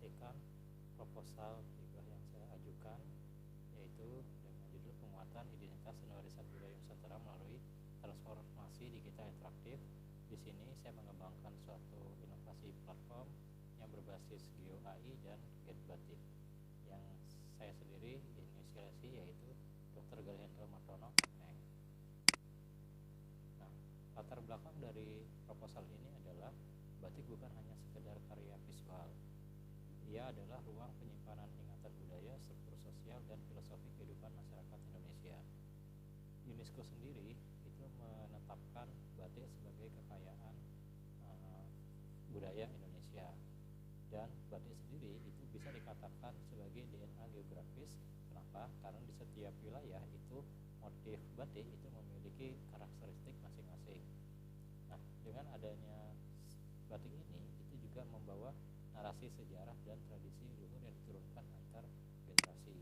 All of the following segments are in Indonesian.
presentasikan proposal hibah yang saya ajukan, yaitu dengan judul penguatan identitas dan warisan budaya Nusantara melalui transformasi digital interaktif. Di sini saya mengembangkan suatu inovasi platform yang berbasis GeoAI dan GetBatik yang saya sendiri inisiasi, yaitu Dr. Galhendra Martono, MNeng. Nah, latar belakang dari proposal ini adalah batik bukan hanya sekedar karya visual. Ia adalah ruang penyimpanan ingatan budaya, struktur sosial, dan filosofi kehidupan masyarakat Indonesia. UNESCO sendiri itu menetapkan batik sebagai kekayaan budaya Indonesia, dan batik sendiri itu bisa dikatakan sebagai DNA geografis. Kenapa? Karena di setiap wilayah itu motif batik itu memiliki karakteristik masing-masing. Nah, dengan adanya batik ini itu juga membawa narasi sejarah dan tradisi luhur yang diturunkan antar generasi.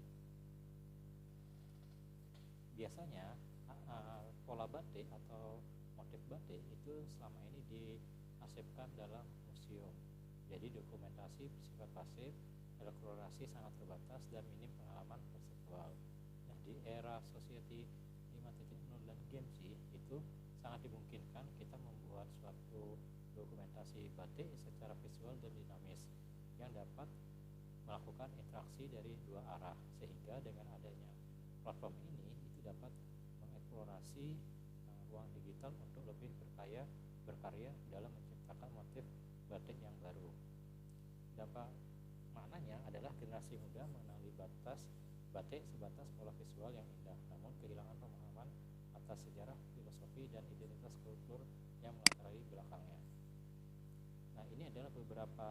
Biasanya pola batik atau motif batik itu selama ini diarsipkan dalam museum. Jadi dokumentasi bersifat pasif, eksplorasi sangat terbatas, dan minim pengalaman konseptual. Nah, di era society 5.0 dan Gen Z itu sangat dimungkinkan kita membuat suatu dokumentasi batik secara visual dan dinamis yang dapat melakukan interaksi dari dua arah, sehingga dengan adanya platform ini itu dapat mengeksplorasi ruang digital untuk lebih berkarya dalam menciptakan motif batik yang baru. Dampak maknanya adalah generasi muda mengenali batas batik sebatas pola visual yang indah, namun kehilangan pemahaman atas sejarah, filosofi, dan identitas kultur yang melatar belakangnya. Nah, ini adalah beberapa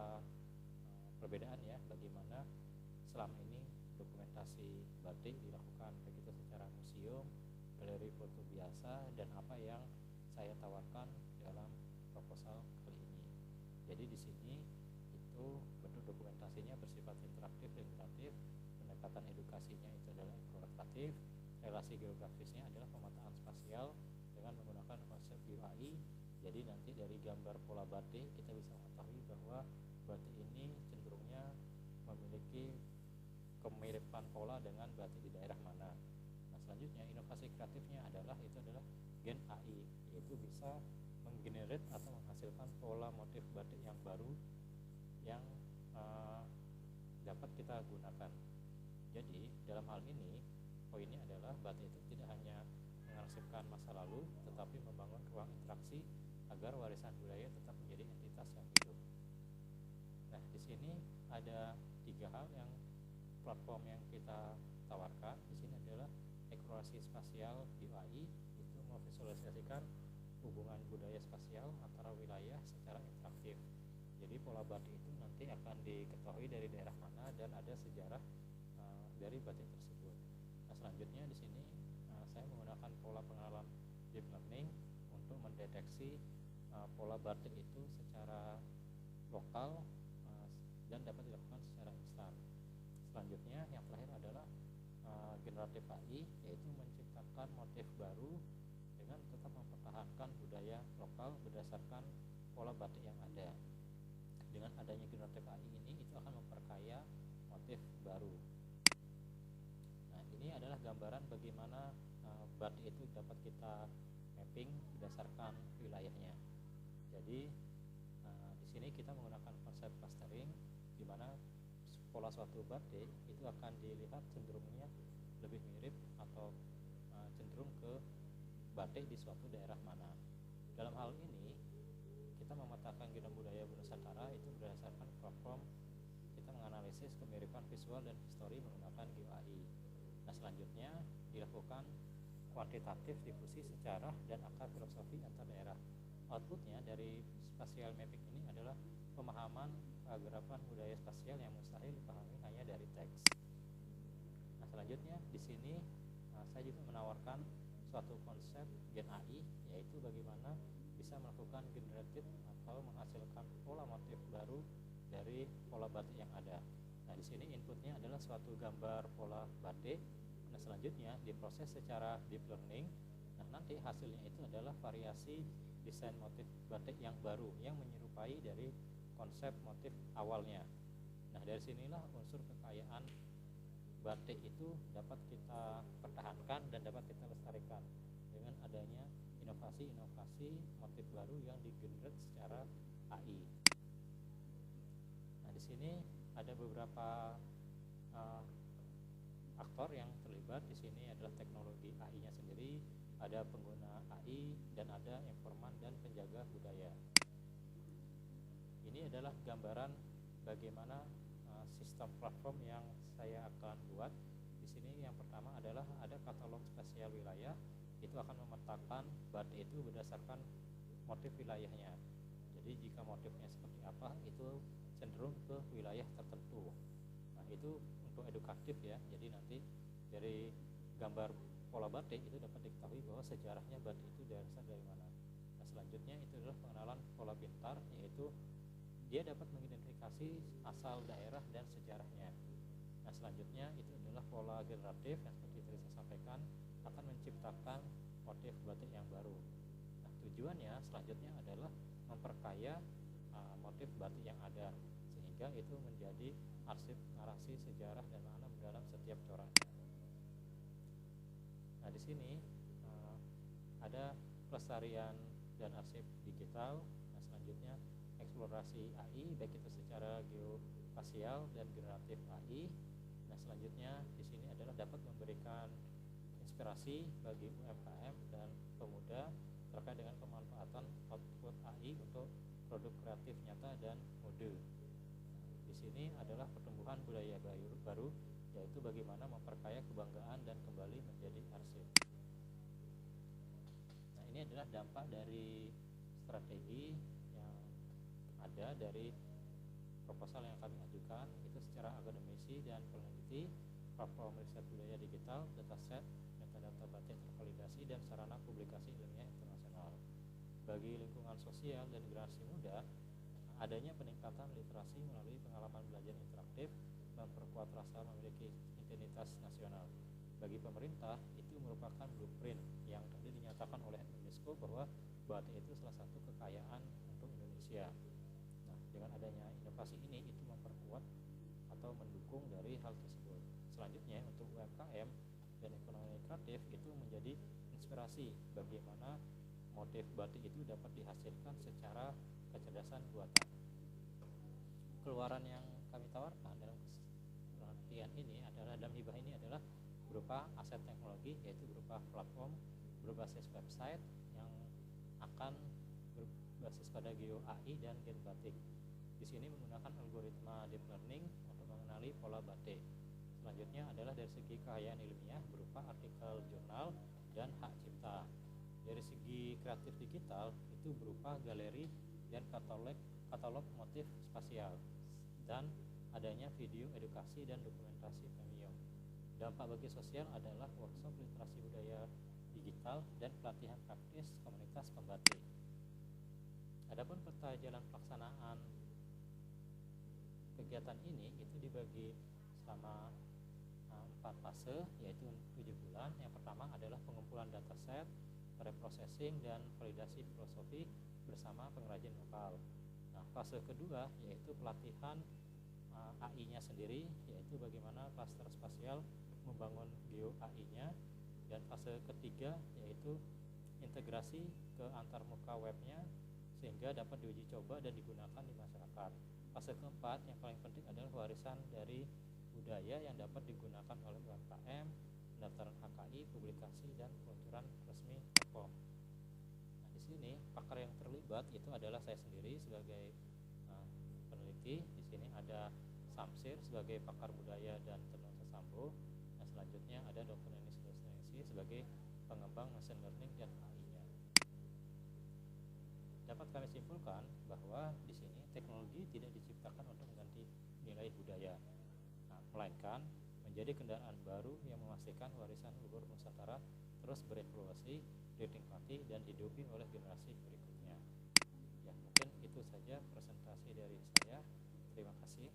perbedaan ya, bagaimana selama ini dokumentasi batik dilakukan, baik itu secara museum, galeri foto biasa, dan apa yang saya tawarkan dalam proposal kali ini. Jadi di sini itu bentuk dokumentasinya bersifat interaktif dan kreatif, pendekatan edukasinya itu adalah eksploratif, relasi geografisnya adalah pemetaan spasial dengan menggunakan konsep GeoAI. Jadi nanti dari gambar pola batik kita bisa mengetahui bahwa batik ini cenderungnya memiliki kemiripan pola dengan batik di daerah mana. Nah, selanjutnya inovasi kreatifnya adalah Gen AI, yaitu bisa menggenerate atau menghasilkan pola motif batik yang baru yang dapat kita gunakan. Jadi dalam hal ini poinnya adalah batik itu tidak hanya mengarsipkan masa lalu, tetapi membangun ruang interaksi agar warisan budaya tetap menjadi entitas yang hidup. Nah, di sini ada 3 hal yang platform yang kita tawarkan. Di sini adalah eksplorasi spasial GeoAI, itu memvisualisasikan hubungan budaya spasial antara wilayah secara interaktif. Jadi pola batik itu nanti akan diketahui dari daerah mana dan ada sejarah dari batik tersebut. Nah, selanjutnya di sini saya menggunakan pola pengenalan deep learning untuk mendeteksi pola batik itu secara lokal dan dapat dilakukan secara instan. Selanjutnya yang terakhir adalah generatif AI, yaitu menciptakan motif baru dengan tetap mempertahankan budaya lokal berdasarkan pola batik yang ada. Dengan adanya generatif AI ini itu akan memperkaya motif baru. Nah, ini adalah gambaran bagaimana batik itu dapat kita mapping berdasarkan wilayahnya. Jadi di sini kita menggunakan konsep clustering, di mana pola suatu batik itu akan dilihat cenderungnya lebih mirip atau cenderung ke batik di suatu daerah mana. Dalam hal ini kita memetakan genom budaya Nusantara itu berdasarkan platform kita menganalisis kemiripan visual dan histori menggunakan GeoAI. Nah, selanjutnya dilakukan kuantitatif difusi sejarah dan akar filosofi antar daerah. Outputnya dari spatial mapping ini adalah pemahaman keakraban budaya spasial yang mustahil dipahami hanya dari teks. Nah, selanjutnya di sini saya juga menawarkan suatu konsep Gen AI, yaitu bagaimana bisa melakukan generatif atau menghasilkan pola motif baru dari pola batik yang ada. Nah, di sini inputnya adalah suatu gambar pola batik. Nah, selanjutnya diproses secara deep learning. Nah, nanti hasilnya itu adalah variasi desain motif batik yang baru yang menyerupai dari konsep motif awalnya. Nah, Nah, dari sinilah unsur kekayaan batik itu dapat kita pertahankan dan dapat kita lestarikan dengan adanya inovasi-inovasi motif baru yang digenerate secara AI. Nah, di sini ada beberapa aktor yang terlibat. Di sini adalah teknologi AI-nya sendiri, ada pengguna AI, dan ada informan dan penjaga budaya. Ini adalah gambaran bagaimana sistem platform yang saya akan buat. Di sini yang pertama adalah ada katalog spasial wilayah, itu akan memetakan batik itu berdasarkan motif wilayahnya. Jadi jika motifnya seperti apa, itu cenderung ke wilayah tertentu. Nah, itu untuk edukatif ya. Jadi nanti dari gambar pola batik itu dapat diketahui bahwa sejarahnya batik itu berasal dari mana. Nah, selanjutnya itu adalah pengenalan pola pintar, yaitu dia dapat mengidentifikasi asal daerah dan sejarahnya. Nah, selanjutnya itu adalah pola generatif yang seperti tadi saya sampaikan akan menciptakan motif batik yang baru. Nah, tujuannya selanjutnya adalah memperkaya motif batik yang ada, sehingga itu menjadi arsip narasi sejarah dan makna mendalam setiap coraknya. Nah, di sini ada pelestarian dan arsip digital. Nah, selanjutnya eksplorasi AI, baik itu secara geospasial dan generatif AI. Nah, selanjutnya di sini adalah dapat memberikan inspirasi bagi UMKM dan pemuda terkait dengan pemanfaatan output AI untuk produk kreatif nyata dan mode. Di sini adalah pertumbuhan budaya baru, yaitu bagaimana memperkaya kebanggaan dan kembali menjadi arsip. Nah, ini adalah dampak dari strategi yang ada dari proposal yang kami ajukan, itu secara akademisi dan peneliti, platform riset budaya digital, dataset, metadata batik tervalidasi, dan sarana publikasi ilmiah internasional. Bagi lingkungan sosial dan generasi muda, adanya peningkatan literasi melalui pengalaman belajar interaktif, memperkuat rasa memiliki identitas nasional. Bagi pemerintah, itu merupakan blueprint yang tadi dinyatakan oleh UNESCO bahwa batik itu salah satu kekayaan untuk Indonesia. Nah, dengan adanya inovasi ini, itu memperkuat atau mendukung dari hal tersebut. Selanjutnya, untuk UMKM dan ekonomi kreatif, itu menjadi inspirasi bagaimana motif batik itu dapat dihasilkan secara kecerdasan buatan. Keluaran yang kami tawarkan dalam penelitian ini adalah, dalam hibah ini adalah berupa aset teknologi, yaitu berupa platform berbasis website yang akan berbasis pada Geo AI dan Gen Batik. Di sini menggunakan algoritma deep learning untuk mengenali pola batik. Selanjutnya adalah dari segi kekayaan ilmiah berupa artikel jurnal dan hak cipta. Dari segi kreatif digital itu berupa galeri dan katalog motif spasial, dan adanya video edukasi dan dokumentasi premium. Dampak bagi sosial adalah workshop literasi budaya digital dan pelatihan praktis komunitas pembatik. Adapun peta jalan pelaksanaan kegiatan ini itu dibagi selama 4 fase, yaitu 7 bulan. Yang pertama adalah pengumpulan dataset, reprocessing, dan validasi filosofi bersama pengrajin lokal. Nah, fase kedua yaitu pelatihan AI-nya sendiri, yaitu bagaimana klaster spasial membangun Geo AI-nya. Dan fase ketiga yaitu integrasi ke antarmuka webnya sehingga dapat diuji coba dan digunakan di masyarakat. Fase keempat yang paling penting adalah warisan dari budaya yang dapat digunakan oleh UMKM, pendaftaran HKI, publikasi, dan peluncuran resmi platform. Nah, di sini pakar yang terlibat itu adalah saya sendiri sebagai peneliti. Di sini ada Samsir sebagai pakar budaya dan tenun sesambo. Nah, selanjutnya ada Dr. Neni Sulawesi sebagai pengembang machine learning dan AI-nya. Dapat kami simpulkan bahwa di sini teknologi tidak diciptakan untuk mengganti nilai budaya, melainkan menjadi kendaraan baru yang memastikan warisan luhur Nusantara terus berevolusi, dinikmati, dan dihidupi oleh generasi berikutnya. Ya, mungkin itu saja presentasi dari saya. Terima kasih.